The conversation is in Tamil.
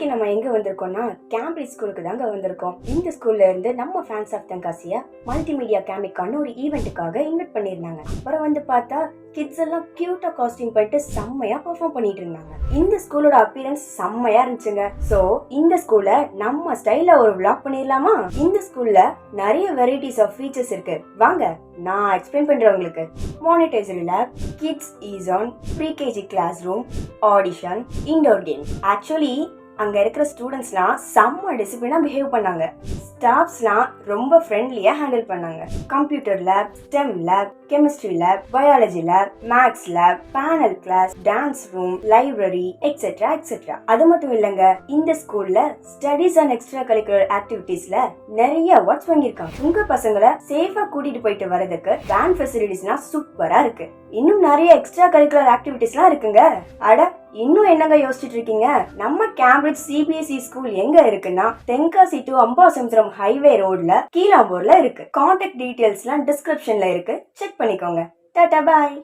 இன்னைக்கு நம்ம எங்க வந்திருக்கோம்னா கேம்பிரிட்ஜ் ஸ்கூலுக்கு தாங்க வந்திருக்கோம். இந்த ஸ்கூல்ல இருந்து நம்ம ஃபேன்ஸ் ஆஃப் தென்காசிய மல்டிமீடியா கேமிக்கான ஒரு ஈவெண்ட்டுக்காக இன்வைட் பண்ணியிருந்தாங்க. அப்புறம் வந்து பார்த்தா கிட்ஸ் எல்லாம் கியூட்டா காஸ்டியூம் பண்ணிட்டு செம்மையா பெர்ஃபார்ம் பண்ணிட்டு இருந்தாங்க. இந்த ஸ்கூலோட அப்பியரன்ஸ் செம்மையா இருந்துச்சுங்க. சோ இந்த ஸ்கூல்ல நம்ம ஸ்டைல்ல ஒரு vlog பண்ணிடலாமா? இந்த ஸ்கூல்ல நிறைய வெரைட்டிஸ் ஆஃப் ஃபீச்சர்ஸ் இருக்கு. வாங்க நான் எக்ஸ்பிளைன் பண்றேன் உங்களுக்கு. மானிட்டரைஸ்டு லேப், கிட்ஸ் ஈஸான், pre KG class room, audition, indoor game. Actually அங்க இருக்கிற ஸ்டூடெண்ட்ஸ்லாம் செம்ம டிசிப்ளினா பிஹேவ் பண்ணாங்க. ஸ்டாஃப்ஸ்லாம் ரொம்ப ஃப்ரெண்ட்லியா ஹேண்டில் பண்ணாங்க. Computer lab, STEM lab, chemistry lab, biology lab, maths lab, panel class, dance room, library etcetera etcetera. அது மட்டும் இல்லங்க, இந்த ஸ்கூல்ல ஸ்டடீஸ் அண்ட் எக்ஸ்ட்ரா கரிக்குலர் ஆக்டிவிட்டீஸ்ல நிறைய அவார்ட்ஸ் வாங்கியிருக்காங்க. உங்க பசங்களை சேஃபா கூட்டிட்டு போயிட்டு வரதுக்கு வேன் ஃபெசிலிட்டிஸ்லாம் சூப்பரா இருக்கு. இன்னும் நிறைய எக்ஸ்ட்ரா கரிக்குலர் ஆக்டிவிட்டீஸ்லாம் இருக்குங்க. அட இன்னும் என்னங்க யோசிச்சுட்டு இருக்கீங்க? நம்ம கேம்பிரிட்ஜ் சிபிஎஸ்இ ஸ்கூல் எங்க இருக்குன்னா தென்காசி டு அம்பாசமுத்திரம் ஹைவே ரோட்ல கீழாம்பூர்ல இருக்கு. கான்டாக்ட் டீடைல்ஸ்லாம் டிஸ்கிரிப்ஷன்ல இருக்கு, செக் பண்ணிக்கோங்க. டாடா பாய்.